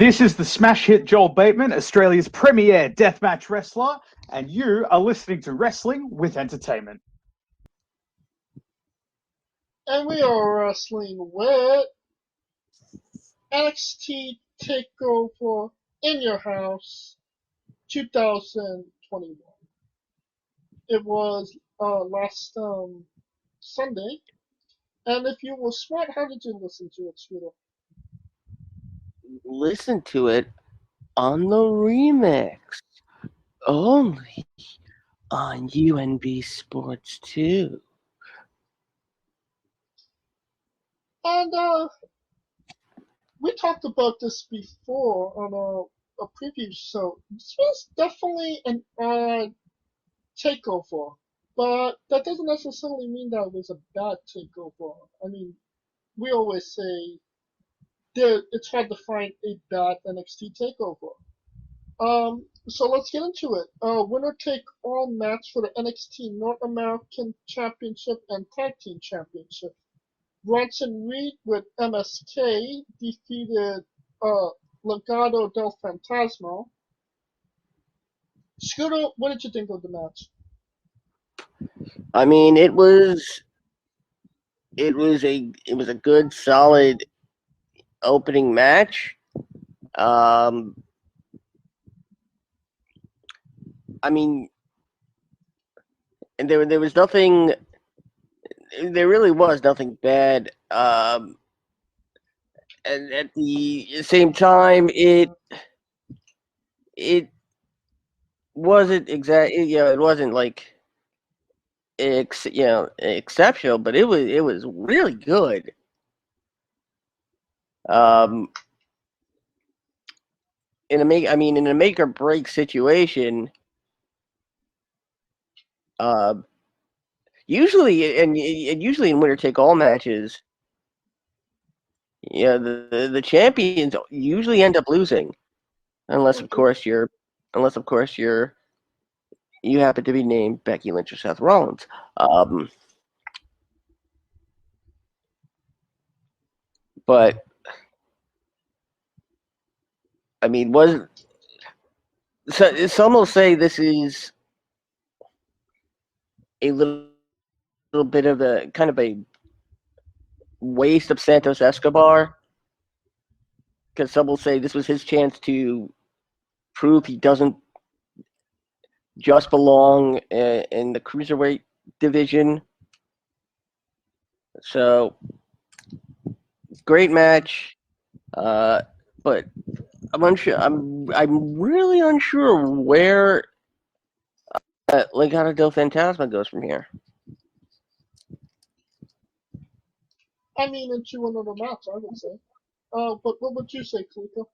This is the smash hit Joel Bateman, Australia's premier deathmatch wrestler, and you are listening to Wrestling with Entertainment. And we are wrestling with NXT Takeover In Your House 2021. It was last Sunday. And if you were smart, how did you listen to it, Scooter? Listen to it on the remix. Only on UNB Sports 2. And we talked about this before on a previous show. This was definitely an odd takeover, but that doesn't necessarily mean that it was a bad takeover. I mean, we always say it's hard to find a bad NXT takeover. So let's get into it. Winner take all match for the NXT North American Championship and Tag Team Championship. Bronson Reed with MSK defeated Legado del Fantasma. Scooter, what did you think of the match? I mean, it was a good, solid opening match. I mean, and there was nothing. There really was nothing bad. And at the same time, it wasn't exactly. It wasn't like exceptional, but it was really good. In a make or break situation, usually in winner take all matches, the champions usually end up losing, unless of course you happen to be named Becky Lynch or Seth Rollins. But I mean, some will say this is a little bit of a kind of a waste of Santos Escobar, because some will say this was his chance to prove he doesn't just belong in the cruiserweight division. So, great match, but I'm unsure. I'm really unsure where Legado del Fantasma goes from here. I mean, into another match, I would say. But what would you say, Kalika?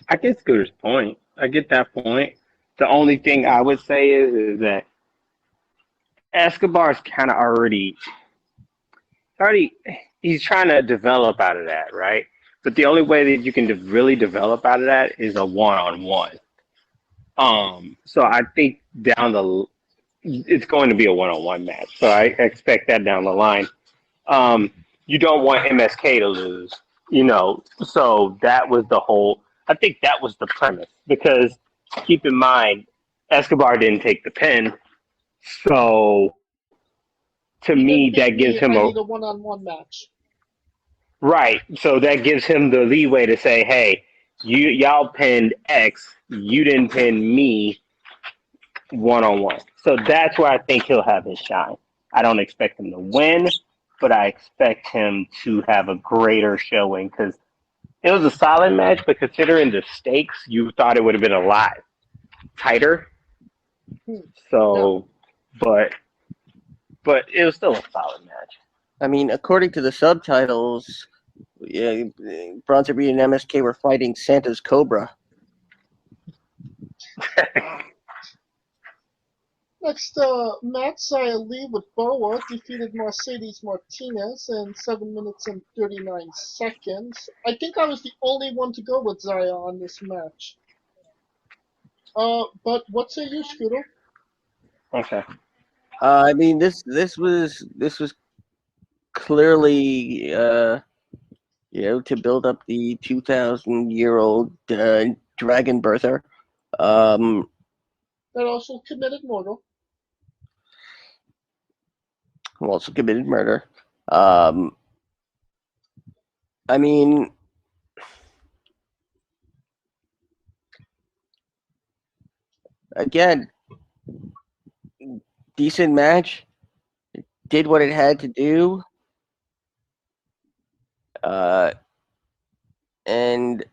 I get Scooter's point. I get that point. The only thing I would say is that Escobar's kind of already he's trying to develop out of that, right? But the only way that you can really develop out of that is a one-on-one. So I think it's going to be a one-on-one match. So I expect that down the line. You don't want MSK to lose, So that was I think that was the premise, because keep in mind, Escobar didn't take the pin. So to me, that gives him a one-on-one match. Right. So that gives him the leeway to say, hey, y'all pinned X, you didn't pin me one-on-one. So that's where I think he'll have his shine. I don't expect him to win, but I expect him to have a greater showing, because it was a solid match, but considering the stakes, you thought it would have been a lot tighter. So, but it was still a solid match. I mean, according to the subtitles, Bronson Reed and MSK were fighting Santa's Cobra. Next, Matt Lee with Boa defeated Mercedes Martinez in 7 minutes and 39 seconds. I think I was the only one to go with Zaya on this match. But what say you, Scooter? Okay. I mean, this was clearly to build up the 2,000-year-old dragon birther. That also committed murder. Who also committed murder. I mean, again, decent match. Did what it had to do. And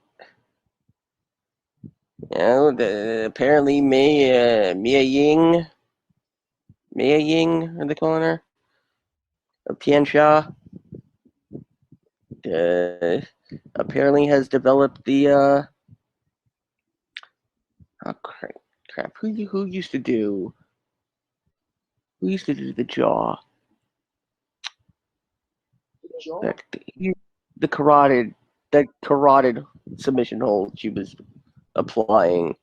apparently Mia Ying, are they calling her? Of Tiansha, apparently has developed the oh crap. Who used to do the jaw? Jaw? The carotid submission hold she was applying.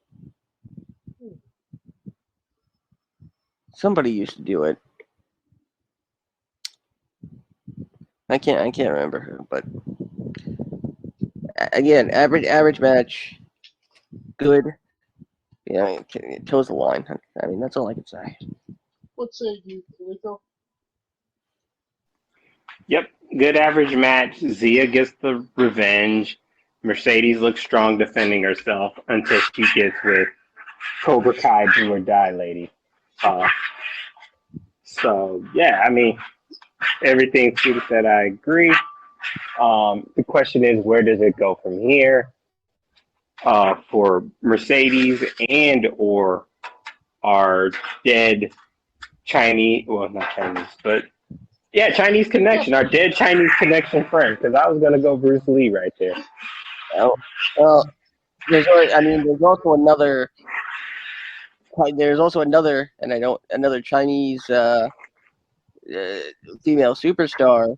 Somebody used to do it. I can't remember who, but again, average match, good. It toes the line. I mean, that's all I can say. What say you, Rico? Yep, good average match. Zia gets the revenge. Mercedes looks strong defending herself until she gets with Cobra Kai Do or Die lady. So yeah, I mean, everything Peter said, I agree. The question is, where does it go from here? For Mercedes and or our dead Chinese, well, not Chinese, but yeah, Chinese connection, our dead Chinese connection friend, because I was going to go Bruce Lee right there. Well, there's also another, another Chinese female superstar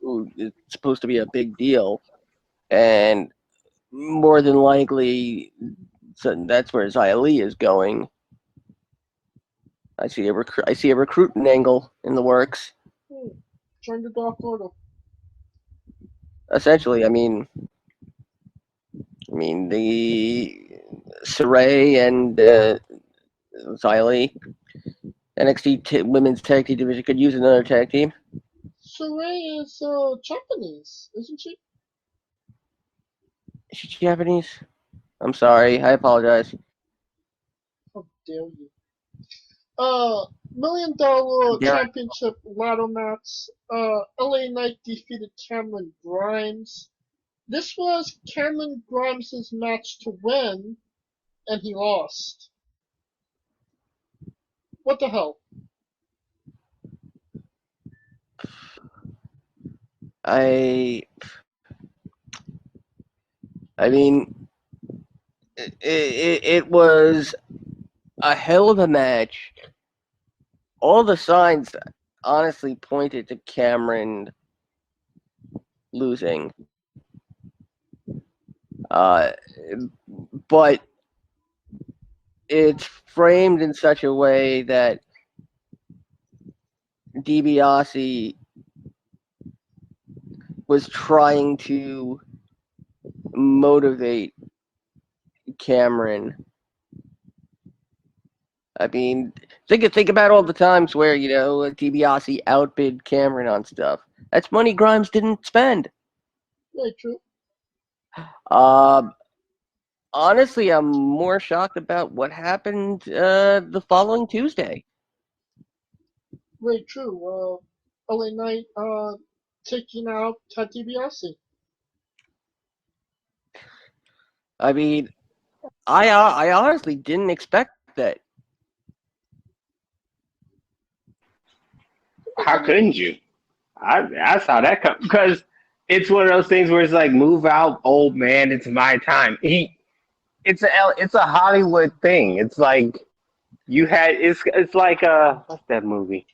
who is supposed to be a big deal, and more than likely, that's where Xia Li is going. I see a recruiting angle in the works. Join the Dark Order. Essentially, I mean the Saray and Xia Li, NXT Women's Tag Team Division could use another tag team. Saray is Japanese, isn't she? Is she Japanese? I'm sorry. I apologize. How dare you? $1 million championship ladder match. LA Knight defeated Cameron Grimes. This was Cameron Grimes' match to win, and he lost. What the hell? I mean, it was a hell of a match. All the signs honestly pointed to Cameron losing. But it's framed in such a way that DiBiase was trying to motivate Cameron. I mean, think about all the times where, DiBiase outbid Cameron on stuff. That's money Grimes didn't spend. Very true. Honestly, I'm more shocked about what happened the following Tuesday. Very true. LA Knight taking out Ted DiBiase. I mean, I honestly didn't expect that. How couldn't you? I saw that come because it's one of those things where it's like, move out, old man. It's my time. It's a Hollywood thing. It's like it's like what's that movie?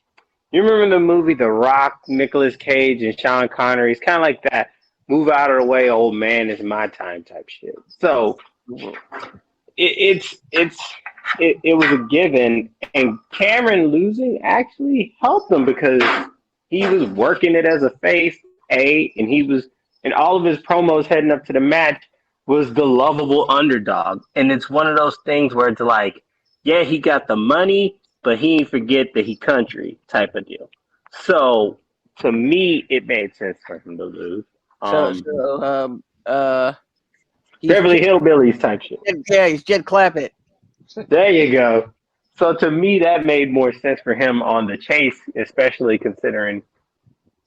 You remember the movie The Rock, Nicolas Cage, and Sean Connery? It's kind of like that. Move out of the way, old man. It's my time type shit. So it was a given, and Cameron losing actually helped him because he was working it as a face. and all of his promos heading up to the match was the lovable underdog. And it's one of those things where it's like, yeah, he got the money, but he ain't forget that he country type of deal. So to me, it made sense for him to lose. He's Beverly Hillbillies type shit. Yeah, he's Jed Clappett. There you go. So to me, that made more sense for him on the chase, especially considering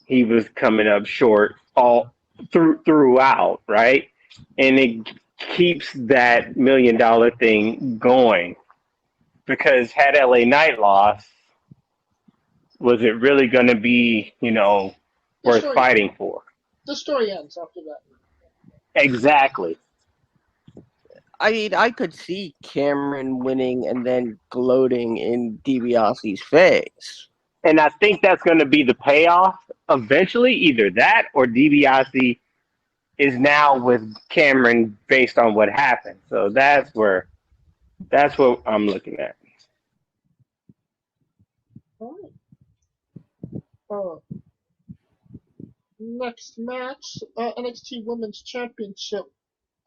he was coming up short all throughout, right? And it keeps that $1 million thing going. Because had LA Knight lost, was it really going to be, worth fighting for? The story ends after that. Exactly. I mean, I could see Cameron winning and then gloating in DiBiase's face. And I think that's going to be the payoff eventually. Either that or DiBiase is now with Cameron based on what happened. So that's what I'm looking at. All right. Next match, NXT Women's Championship.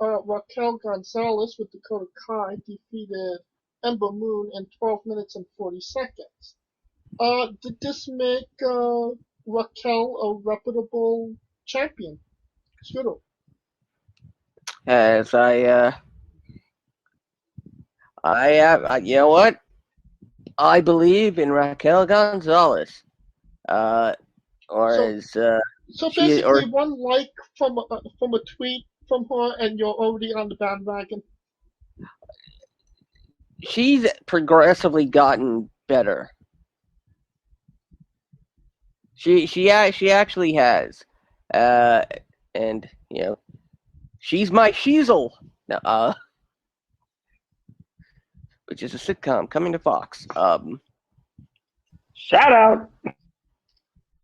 Raquel Gonzalez with Dakota Kai defeated Ember Moon in 12 minutes and 40 seconds. Did this make Raquel a reputable champion? Scooter. As you know what? I believe in Raquel Gonzalez. So basically, one like from a tweet from her, and you're already on the bandwagon. She's progressively gotten better. She actually has, and she's my Sheezel. Which is a sitcom coming to Fox. Shout out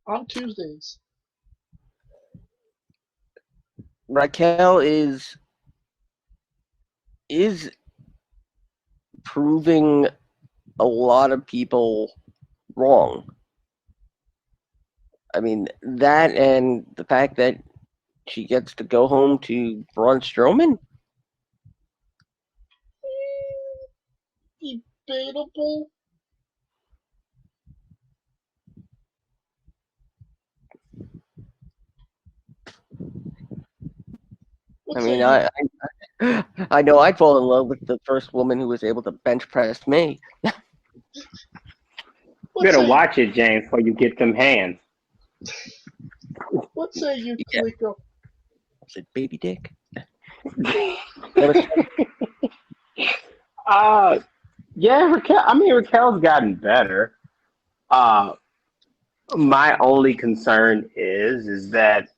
on Tuesdays. Raquel is proving a lot of people wrong. I mean, that and the fact that she gets to go home to Braun Strowman? Debatable. I know I'd fall in love with the first woman who was able to bench press me. You better watch it, James, before you get them hands. What say you, Kaliko? Is it baby dick? Yeah, Raquel's gotten better. My only concern is that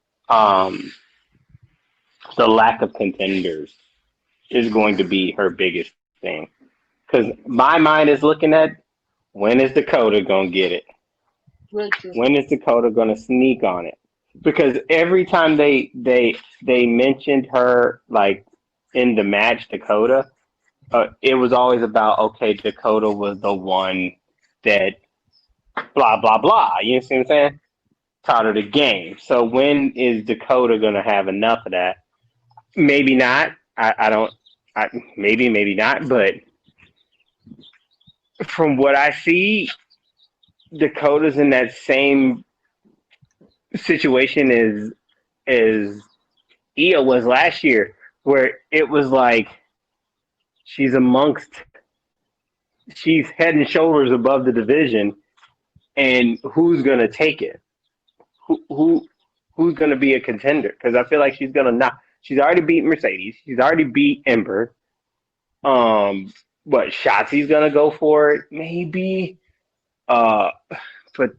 the lack of contenders is going to be her biggest thing. Because my mind is looking at, when is Dakota going to get it? When is Dakota going to sneak on it? Because every time they mentioned her, like, in the match, Dakota, it was always about, okay, Dakota was the one that blah, blah, blah. You see what I'm saying? Taught her the game. So when is Dakota going to have enough of that? Maybe not. Maybe not. But from what I see, Dakota's in that same situation as Io was last year, where it was like she's head and shoulders above the division, and who's gonna take it? Who's gonna be a contender? Because I feel like she's gonna not. She's already beat Mercedes. She's already beat Ember. What, Shotzi's gonna go for it? Maybe. But when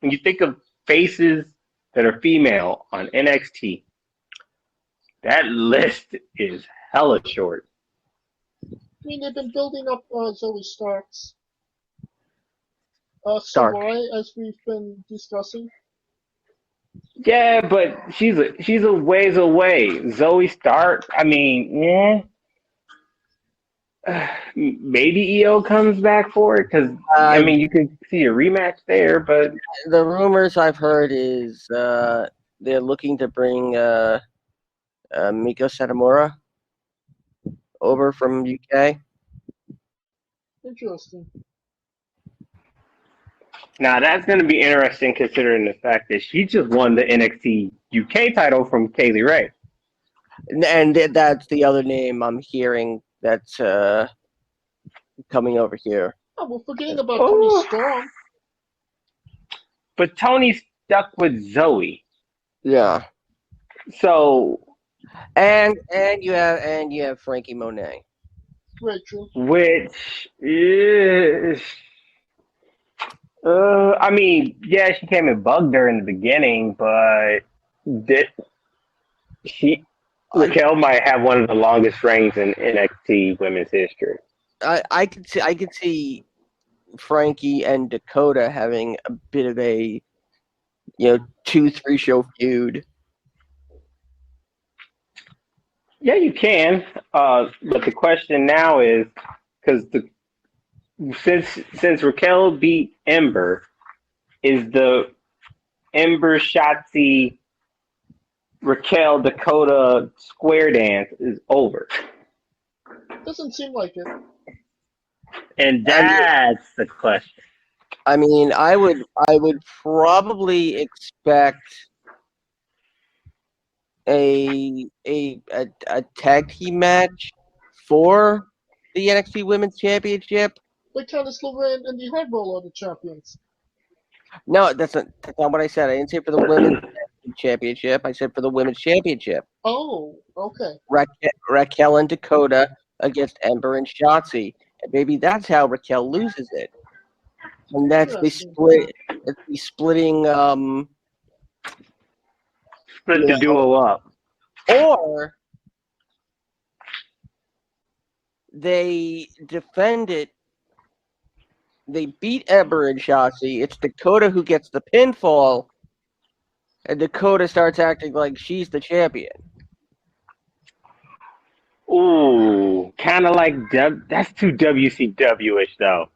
you think of faces that are female on NXT, that list is hella short. I mean, they've been building up Zoe Starks. Stark. Sarai, as we've been discussing. Yeah, but she's a ways away. Zoe Stark, I mean, yeah. Maybe EO comes back for it, because you can see a rematch there, but the rumors I've heard is they're looking to bring Miko Satomura over from UK. Interesting. Now that's going to be interesting considering the fact that she just won the NXT UK title from Kaylee Ray. And that's the other name I'm hearing that's coming over here. Oh, we're forgetting about Tony Storm. But Tony's stuck with Zoe. Yeah. So And you have Frankie Monet. Very true. which is I mean, yeah, she came and bugged her in the beginning, but Raquel might have one of the longest reigns in NXT women's history. I could see Frankie and Dakota having a bit of a 2-3 show feud. Yeah, you can. But the question now is because since Raquel beat Ember, is the Ember Shotzi Raquel Dakota square dance is over? Doesn't seem like it. And that's the question. I mean, I would probably expect a tag team match for the NXT Women's Championship. Like Candice LeRae and the Hard Roll are the champions. No, that's not what I said. I didn't say for the Women's Championship. I said for the Women's Championship. Oh, okay. Raquel and Dakota against Ember and Shotzi. And maybe that's how Raquel loses it. And that's the split. It's the splitting. Split the duo up. Or they defend it. They beat Ember and Shotzi. It's Dakota who gets the pinfall, and Dakota starts acting like she's the champion. Ooh, kind of like that's too WCW-ish though.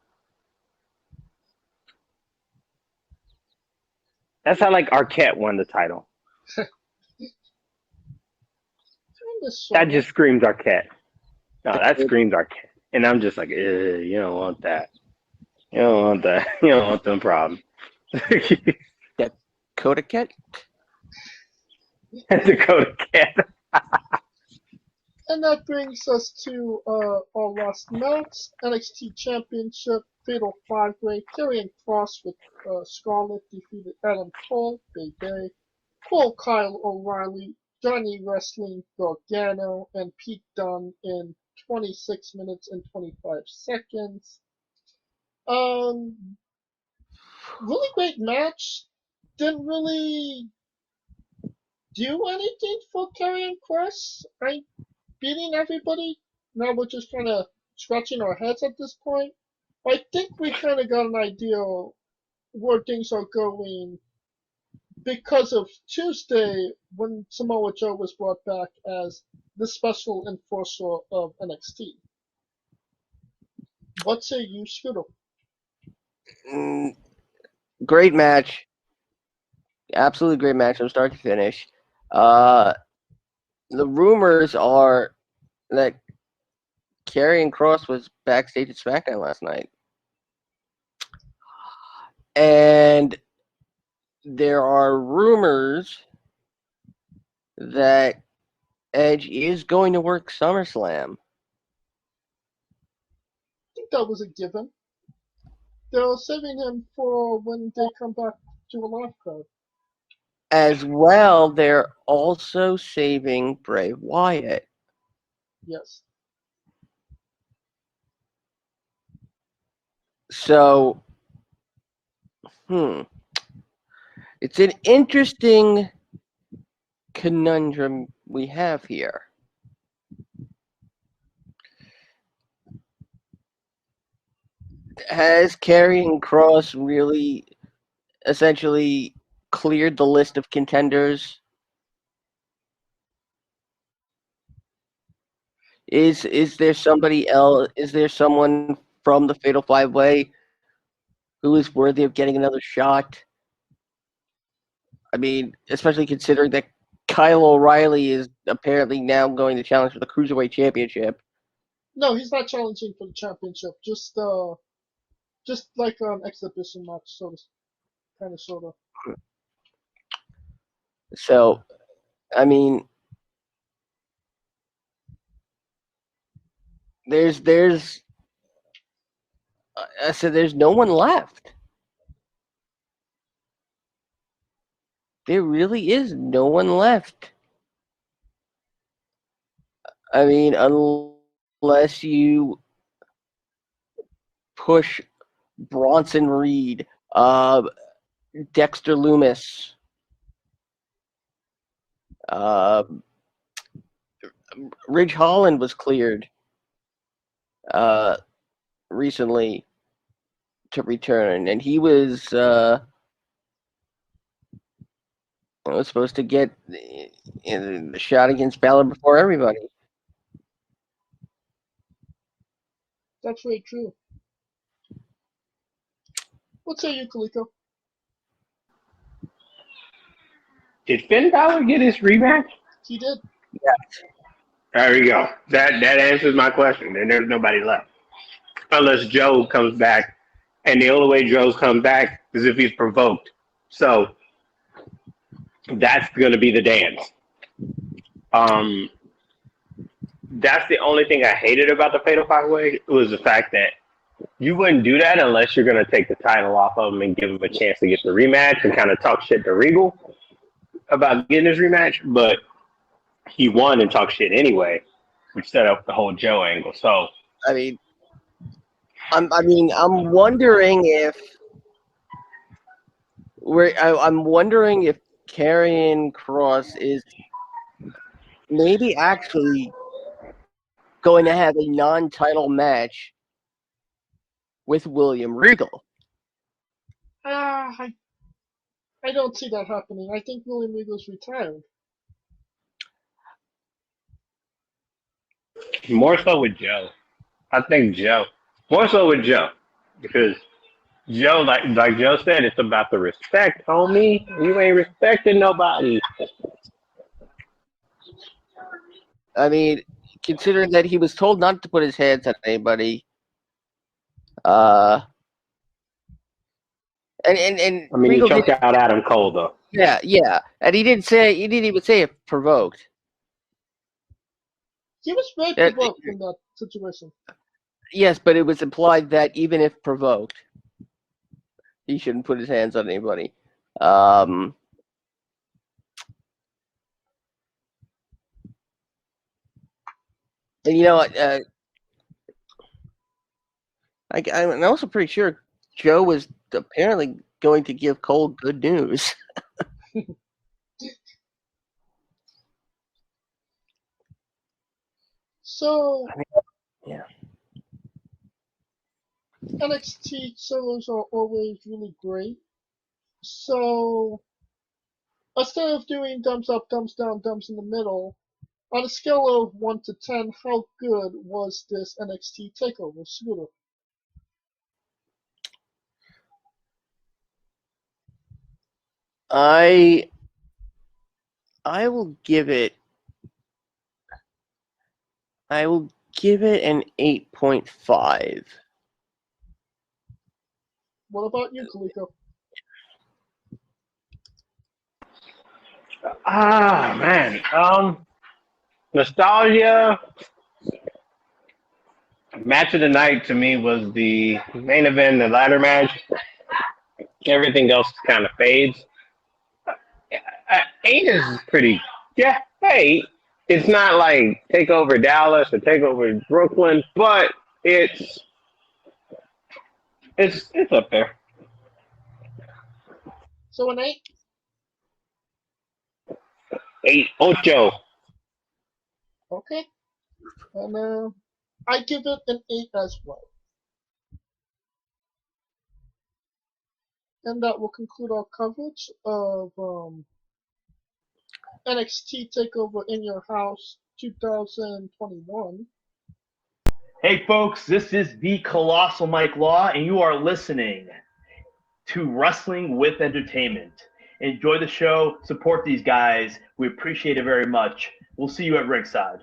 That's how like Arquette won the title. That just screams Arquette. No, that screams Arquette, and I'm just like, you don't want that. You don't want that. You don't want them problems. Dakota Cat? Dakota Cat. And that brings us to our last match, NXT Championship Fatal 5-Way. Karrion Kross with Scarlett defeated Adam Cole, Bay Bay, Cole, Kyle O'Reilly, Johnny Wrestling Gargano, and Pete Dunne in 26 minutes and 25 seconds. Really great match. Didn't really do anything for Karrion Kross. Beating everybody. Now we're just kind of scratching our heads at this point. I think we kind of got an idea where things are going because of Tuesday when Samoa Joe was brought back as the special enforcer of NXT. What say you, Scooter? Great match. Absolutely great match from start to finish. The rumors are that Karrion Kross was backstage at SmackDown last night. And there are rumors that Edge is going to work SummerSlam. I think that was a given. They're saving him for when they come back to a live crowd. As well, they're also saving Bray Wyatt. Yes. So, it's an interesting conundrum we have here. Has Karrion Kross really essentially cleared the list of contenders? Is there somebody else? Is there someone from the Fatal 5-Way who is worthy of getting another shot? I mean, especially considering that Kyle O'Reilly is apparently now going to challenge for the Cruiserweight Championship. No, he's not challenging for the championship. Just like an exhibition match, sort of. So, I mean, there's I said there's no one left. There really is no one left. I mean, unless you push Bronson Reed, Dexter Loomis, Ridge Holland was cleared recently to return, and he was supposed to get the shot against Balor before everybody. That's very true. What say you, Kaliko? Did Finn Balor get his rematch? He did. Yeah. There we go. That answers my question. And there's nobody left. Unless Joe comes back. And the only way Joe comes back is if he's provoked. So that's going to be the dance. That's the only thing I hated about the Fatal 5-Way was the fact that you wouldn't do that unless you're going to take the title off of him and give him a chance to get the rematch and kind of talk shit to Regal about getting his rematch. But he won and talked shit anyway, which set up the whole Joe angle. So, I mean, I'm wondering if I'm wondering if Karrion Kross is maybe actually going to have a non-title match with William Regal. I don't see that happening. I think William Regal's retired. more so with Joe. I think Joe. More so with Joe. Because Joe, like Joe said, it's about the respect, homie. You ain't respecting nobody. I mean, considering that he was told not to put his hands on anybody, and I mean, Regal he choked out Adam Cole though. yeah, and he didn't even say it provoked. He was very provoked in that situation. Yes, but it was implied that even if provoked, he shouldn't put his hands on anybody. And you know, I'm also pretty sure Joe was apparently going to give Cole good news. So, yeah. NXT solos are always really great. So, instead of doing thumbs up, thumbs down, thumbs in the middle, on a scale of 1 to 10, how good was this NXT Takeover, Scooter? I will give it. I will give it an 8.5. What about you, Kaliko? Ah, man. Nostalgia. Match of the night to me was the main event, the ladder match. Everything else kind of fades. 8 is pretty. Yeah, 8. It's not like Takeover Dallas or Takeover Brooklyn, but it's up there. So an 8? 8, ocho. Okay. And I give it an 8 as well. And that will conclude our coverage of NXT Takeover In Your House 2021. Hey folks, this is the Colossal Mike Law, and you are listening to Wrestling with Entertainment. Enjoy the show. Support these guys. We appreciate it very much. We'll see you at ringside.